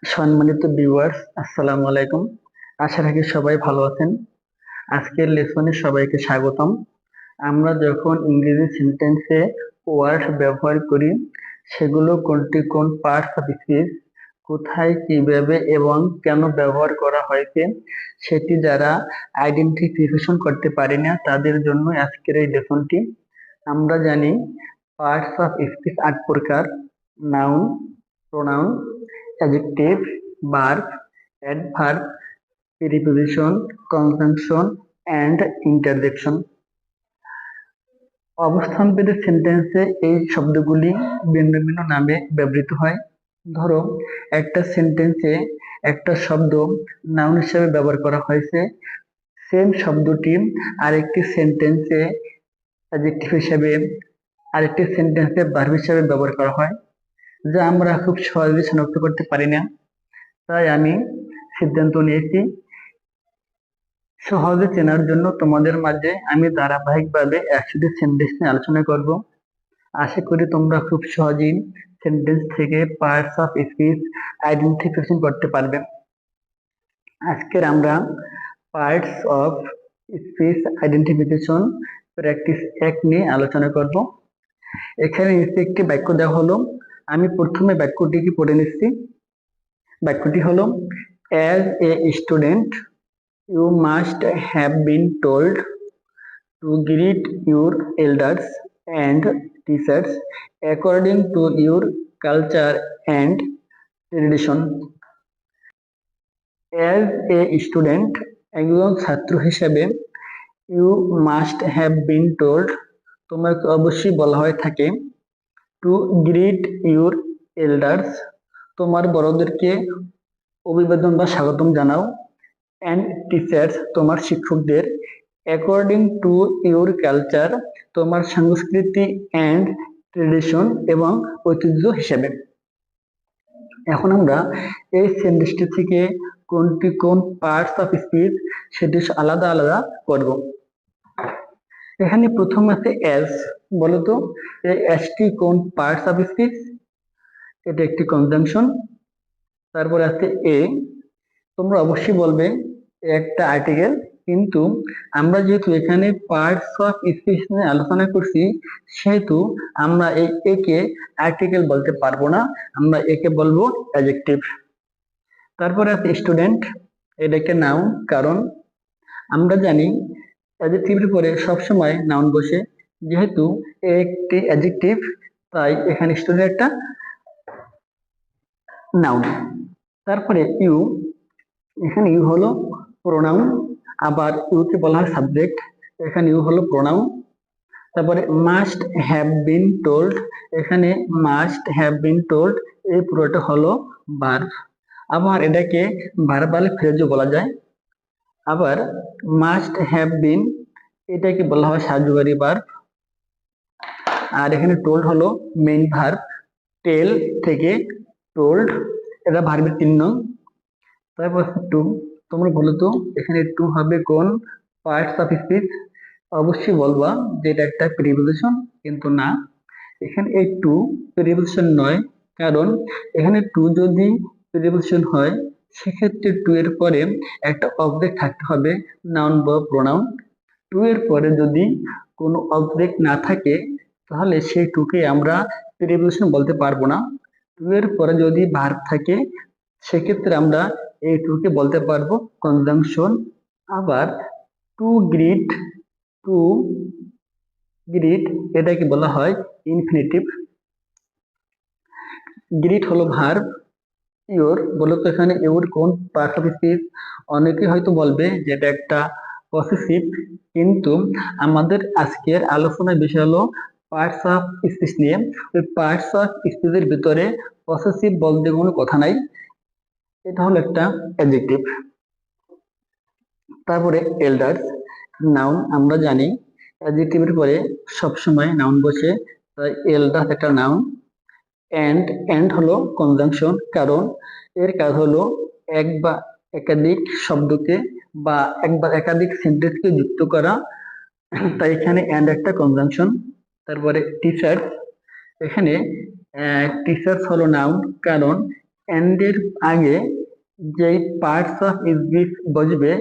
সম্মানিত ভিউয়ার্স, আসসালামু আলাইকুম। আশা রাখি সবাই ভালো আছেন। আজকের লেসনে সবাইকে স্বাগতম। আমরা যখন ইংরেজি সেন্টেন্সে ওয়ার্ড ব্যবহার করি, সেগুলো কোনটি কোন পার্টস অফ স্পিচ, কোথায়, কিভাবে এবং কেন ব্যবহার করা হয়েছে, সেটি যারা আইডেন্টিফিকেশন করতে পারি না তাদের জন্য আজকের এই লেসনটি। আমরা জানি পার্টস অফ স্পিচ ৮ প্রকার: noun, pronoun, adjective, verb, adverb, preposition, conjunction and interjection. অবস্থানভেদে সেন্টেন্সে এই শব্দগুলি ভিন্ন ভিন্ন নামে ব্যবহৃত হয়। ধরো, একটা সেন্টেন্সে একটা শব্দ নাউন হিসেবে ব্যবহার করা হয়েছে, সেম শব্দটি আরেকটি সেন্টেন্সে অ্যাডজেক্টিভ হিসেবে, আরেকটি সেন্টেন্সে ভার্ব হিসেবে ব্যবহার করা হয়, যা আমরা খুব সহজে শনাক্ত করতে পারি না। তাই আমি সিদ্ধান্ত নিয়েছি সহজে চেনার জন্য তোমাদের মাঝে আমি ধারাবাহিকভাবে 100টি সেন্টেন্স নিয়ে আলোচনা করব। আশা করি তোমরা খুব সহজেই সেন্টেন্স থেকে পার্টস অফ স্পিচ আইডেন্টিফিকেশন করতে পারবে। আজকের আমরা parts of speech identification practice 1 নিয়ে আলোচনা করব। এখানে নিচে একটি বাক্য দেওয়া হলো, আমি প্রথমে বাক্যটিকে পড়ে নিচ্ছি। বাক্যটি হলো, as a student you must have been told to greet your elders and teachers according to your culture and tradition. As a student, একজন ছাত্র হিসেবে, you must have been told, তোমাকে অবশ্যই বলা হয়ে থাকে, to greet your elders, তোমার বড়দেরকে অভিবাদন বা স্বাগতম জানাও, and teachers, তোমার শিক্ষকদের, according to your culture, তোমার সংস্কৃতি and tradition, এবং ঐতিহ্য হিসেবে। এখন আমরা এই সেন্টেন্সটি থেকে কোনটি কোন পার্টস অফ স্পিচ সেটি আলাদা আলাদা করব। এখানে প্রথম আছে অ্যাজ। বলতো এই অ্যাজটি কোন পার্টস অফ স্পিচ? এটা একটি কনজাংশন। তারপরে আছে এ, তোমরা অবশ্যই বলবে একটা আর্টিকেল, কিন্তু আমরা যেহেতু এখানে পার্টস অফ স্পিচ নিয়ে আলোচনা করছি, সেহেতু আমরা এই একে আর্টিকেল বলতে পারবো না, আমরা একে বলবো অ্যাডজেক্টিভ। তারপরে আছে স্টুডেন্ট, এটা একটা নাউন, কারণ আমরা জানি অ্যাডজেক্টিভের পরে সবসময় নাউন বসে, যেহেতু একটি অ্যাডজেক্টিভ, তাই এখানে স্টুডেন্ট একটা নাউন। তারপরে ইউ, এখানে ইউ হলো প্রোনাউন, আবার ইউকে বলা হয় সাবজেক্ট, এখানে ইউ হলো প্রোনাউন। তারপরে মাস্ট হ্যাভ বিন টোল্ড, এখানে মাস্ট হ্যাভ বিন টোল্ড এই পুরোটা হলো ভার্ব, আবার এটাকে ভার্বাল ফ্রেজও বলা যায়। আবার মাস্ট হ্যাভ বিন এটাকে বলা হয় সাহায্যকারী ভার্ব। আর এখানে টোল্ড হলো মেইন ভার্ব, টেল থেকে টোল্ড, এটা ভার্বের 3 নং। তারপর টু, তোমরা বলো তো এখানে টু হবে কোন পার্টস অফ স্পিচ? অবশ্যই বলবা যে এটা একটা প্রিপোজিশন, কিন্তু না, এখানে এই টু প্রিপোজিশন নয়, কারণ এখানে টু যদি প্রিপোজিশন হয়, সেক্ষেত্রে টু এর পরে একটা অবজেক্ট থাকতে হবে, নাউন বা প্রোনাউন। টু এর পরে যদি কোনো অবজেক্ট না থাকে, তাহলে সেই টুকে আমরা প্রিপোজিশন বলতে পারবো না। টু এর পরে যদি ভার্ব থাকে, সেক্ষেত্রে আমরা এই টুকে বলতে পারবো কনজাংশন। আবার টু গ্রিট, টু গ্রিট এটাকে বলা হয় ইনফিনিটিভ। গ্রিট হলো ভার্ব। ইওর, বলতো এখানে ইওর কোন পার্ট অফ স্পিচ? অনেকে হয়তো বলবে যে এটা একটা পসেসিভ, কিন্তু আমাদের আজকের আলোচনার বিষয় হলো পার্টস অফ স্পিচ নিয়ে। ওই পার্টস অফ স্পিচের ভিতরে পসেসিভ বলতে কোনো কথা নাই, এটা হলো একটা অ্যাডজেক্টিভ। তারপরে এল্ডার্স, নাউন, আমরা জানি অ্যাডজেক্টিভের পরে সবসময় নাউন বসে, তাই এল্ডার্স একটা নাউন। এন্ড হলো কনজাংশন, কারণ এর কাজ হলো এক বা একাধিক শব্দকে বা এক বা একাধিক সেন্টেন্সকে যুক্ত করা, তাই এখানে এন্ড একটা কনজাংশন। তারপরে টিচার, এখানে টিচার্স হলো নাউন, কারণ এন্ডের আগে যেই পার্টস অফ স্পিচ বসবে,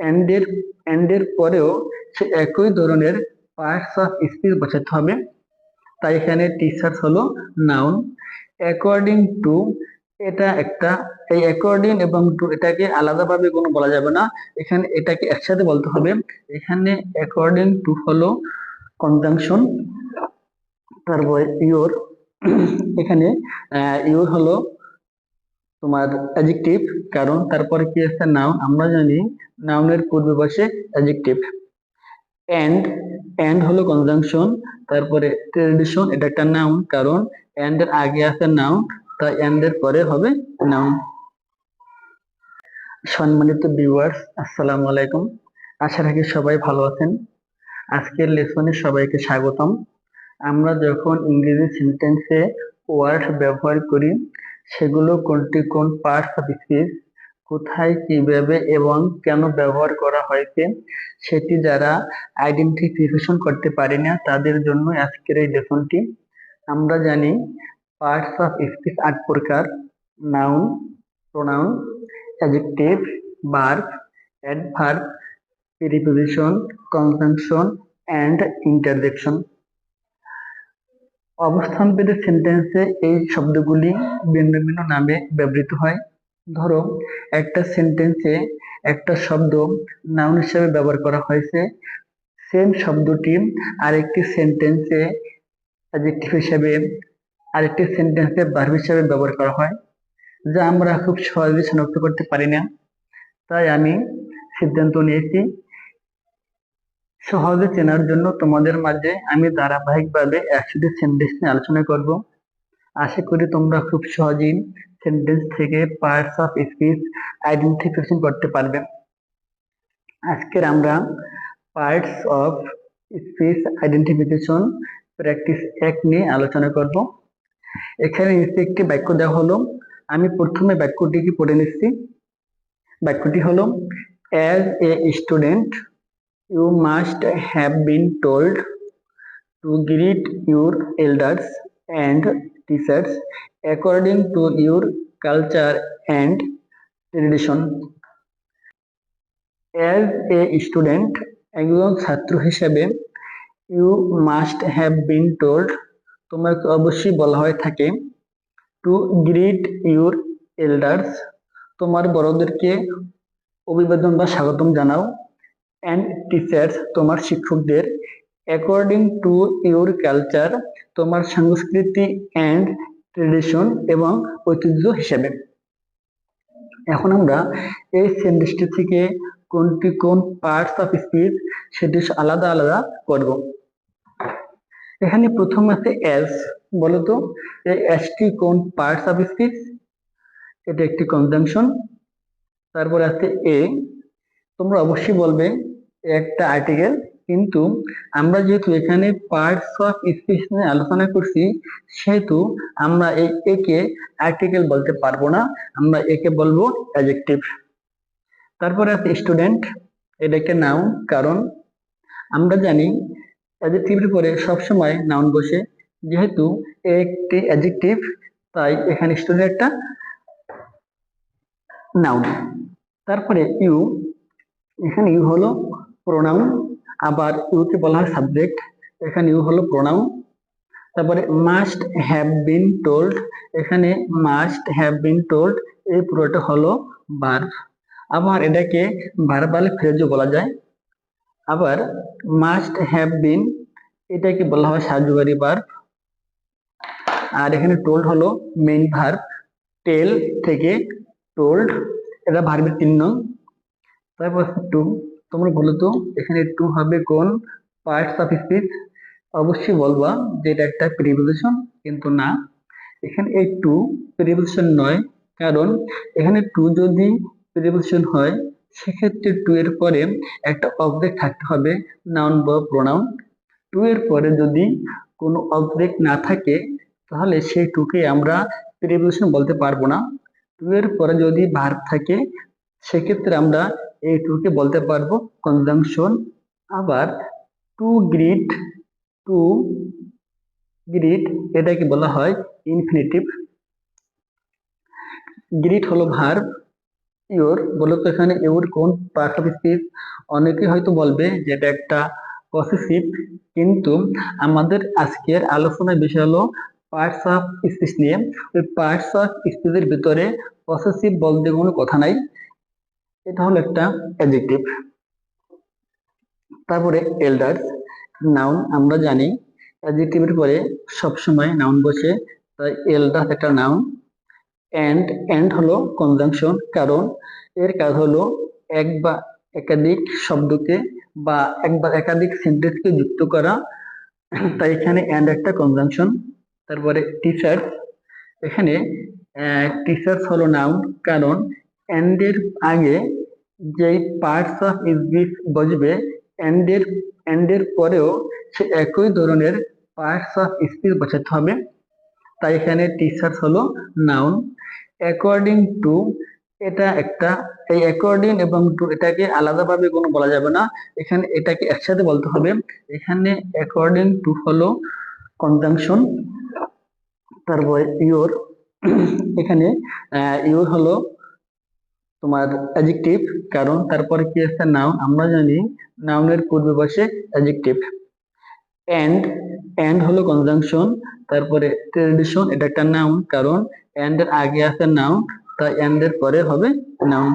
এন্ডের এন্ডের পরেও সে একই ধরনের পার্টস অফ স্পিচ বসাতে হবে। তাই এখানে টিচার্স হলো নাউন। অ্যাকর্ডিং টু, এটা একটা, এই অ্যাকর্ডিং এবং টু এটাকে আলাদাভাবে কোনো বলা যাবে না, এখানে এটাকে একসাথে বলতে হবে। এখানে অ্যাকর্ডিং টু হলো কনজাংশন। তারপরে ইওর, এখানে ইওর হলো তোমার অ্যাডজেক্টিভ, কারণ তারপরে কি আছে নাউন, আমরা জানি নাউনের পূর্বে বসে অ্যাডজেক্টিভ। এন্ড, এন্ড হলো কনজাংশন। তারপরে ট্রেডিশন, এটা একটা নাউন, কারণ এন্ড এর আগে আছে নাউন, তাই এন্ড এর পরে হবে নাউন। সম্মানিত ভিউয়ার্স, আসসালামু আলাইকুম। আশা রাখি সবাই ভালো আছেন। আজকের লেসনে সবাইকে স্বাগতম। আমরা যখন ইংরেজি সেন্টেন্সে ওয়ার্ড ব্যবহার করি, সেগুলো কোনটি কোন পার্টস অফ স্পিচ, কোথায়, কিভাবে এবং কেন ব্যবহার করা হয়েছে, সেটি যারা আইডেন্টিফিকেশন করতে পারি না তাদের জন্য আজকের এই লেসনটি। আমরা জানি পার্টস অফ স্পিচ 8 প্রকার: noun, pronoun, adjective, verb, adverb, preposition, conjunction and interjection. অবস্থানভেদে সেন্টেন্সে এই শব্দগুলি ভিন্ন ভিন্ন নামে ব্যবহৃত হয়। ধরো, একটা সেন্টেন্সে একটা শব্দ নাউন হিসেবে ব্যবহার করা হয়েছে, সেম শব্দটি আরেকটি সেন্টেন্সে অ্যাডজেক্টিভ হিসেবে, আরেকটি সেন্টেন্সে ভার্ব হিসেবে ব্যবহার করা হয়, যা আমরা খুব সহজে শনাক্ত করতে পারি না। তাই আমি সিদ্ধান্ত নিয়েছি সহজে চেনার জন্য তোমাদের মাঝে আমি ধারাবাহিকভাবে 100টি সেন্টেন্স নিয়ে আলোচনা করব। আশা করি তোমরা খুব সহজেই সেন্টেন্স থেকে পার্টস অফ স্পিচ আইডেন্টিফিকেশন করতে পারবে। আজকের আমরা parts of speech identification practice 1 নিয়ে আলোচনা করব। এখানে নিচে একটি বাক্য দেওয়া হলো, আমি প্রথমে বাক্যটিকে পড়ে নিচ্ছি। বাক্যটি হলো, as a student you must have been told to greet your elders and teachers according to your culture and tradition. As a student, একজন ছাত্র হিসেবে, you must have been told, তোমাকে অবশ্যই বলা হয়ে থাকে, to greet your elders, তোমার বড়দেরকে অভিবাদন বা স্বাগতম জানাও, and teachers, তোমার শিক্ষকদের, according to your culture, তোমার সংস্কৃতি and tradition, এবং ঐতিহ্য হিসেবে। এখন আমরা এই সেন্টেন্সটি থেকে কোনটি কোন পার্টস অফ স্পিচ সেটি আলাদা আলাদা করব। এখানে প্রথম আছে অ্যাজ। বলতো এই অ্যাজটি কোন পার্টস অফ স্পিচ? এটা একটি কনজাংশন। তারপর আছে এ, তোমরা অবশ্যই বলবে একটা আর্টিকেল, কিন্তু আমরা যেহেতু এখানে পার্টস অফ স্পিচ নিয়ে আলোচনা করছি, সেহেতু আমরা এই একে আর্টিকেল বলতে পারবো না, আমরা একে বলবো অ্যাডজেক্টিভ। তারপরে আছে স্টুডেন্ট, এটা একটা নাউন, কারণ আমরা জানি অ্যাডজেক্টিভের পরে সবসময় নাউন বসে, যেহেতু একটি অ্যাডজেক্টিভ, তাই এখানে স্টুডেন্ট একটা নাউন। তারপরে ইউ, এখানে ইউ হলো প্রোনাউন, আবার ইউকে বলা হয় সাবজেক্ট, এখানে ইউ হলো প্রোনাউন। তারপরে মাস্ট হ্যাভ বিন টোল্ড, এখানে মাস্ট হ্যাভ বিন টোল্ড এই পুরোটা হলো ভার্ব, আবার এটাকে ভার্বাল ফ্রেজও বলা যায়। আবার মাস্ট হ্যাভ বিন এটাকে বলা হয় সাহায্যকারী ভার্ব। আর এখানে টোল্ড হলো মেইন ভার্ব, টেল থেকে টোল্ড, এটা ভার্বের 3 নং। তারপর টু, তোমরা বলো তো এখানে টু হবে কোন পার্টস অফ স্পিচ? অবশ্যই বলবা যে এটা একটা প্রিপোজিশন, কিন্তু না, এখানে এই টু প্রিপোজিশন নয়, কারণ এখানে টু যদি প্রিপোজিশন হয়, সেক্ষেত্রে টু এর পরে একটা অবজেক্ট থাকতে হবে, নাউন বা প্রোনাউন। টু এর পরে যদি কোনো অবজেক্ট না থাকে, তাহলে সেই টুকে আমরা প্রিপোজিশন বলতে পারবো না। টু এর পরে যদি ভার্ব থাকে, সেক্ষেত্রে আমরা এই টুকে বলতে পারবো কনজাংশন। আবার টু গ্রিট, টু গ্রিট এটাকে বলা হয় ইনফিনিটিভ। গ্রিট হলো ভার্ব, ইওর বলো তো এখানে ইওর কোন পার্ট অফ স্পিচ? অনেকে হয়তো বলবে যে এটা একটা পসেসিভ, কিন্তু আমাদের আজকের আলোচনার বিষয় হলো পার্টস অফ স্পিচ নিয়ে। ওই পার্টস অফ স্পিচের ভিতরে পসেসিভ বলতে কোনো কথা নাই, এটা হলো একটা অ্যাডজেক্টিভ। তারপরে এল্ডার্স, নাউন আমরা জানি অ্যাডজেক্টিভের পরে সবসময় নাউন বসে, তাই এল্ডার্স একটা নাউন। এন্ড হলো কনজাংশন, কারণ এর কাজ হলো এক বা একাধিক শব্দকে বা এক বা একাধিক সেন্টেন্সকে যুক্ত করা, তাই এখানে এন্ড একটা কনজাংশন। তারপরে টিচার, এখানে টিচার্স হলো নাউন, কারণ এন্ড এর আগে যেই পার্টস অফ স্পিচ বসবে, এন্ড এর পরেও সে একই ধরনের পার্টস অফ স্পিচ বসাতে হবে, তাই এখানে টিচার্স হলো নাউন। অ্যাকর্ডিং টু, এটা একটা, এই অ্যাকর্ডিং এবং টু এটাকে আলাদাভাবে কোনো বলা যাবে না, এখানে এটাকে একসাথে বলতে হবে। এখানে অ্যাকর্ডিং টু হলো কনজাংশন। তারপরে ইওর, এখানে ইওর হলো তোমার অ্যাডজেক্টিভ, কারণ তারপরে কি আছে নাউন, আমরা জানি নাউনের পূর্বে বসে অ্যাডজেক্টিভ। এন্ড, এন্ড হলো কনজাংশন। তারপরে ট্রেডিশন, এটা একটা নাউন, কারণ এন্ড এর আগে আছে নাউন, তাই এন্ড এর পরে হবে নাউন।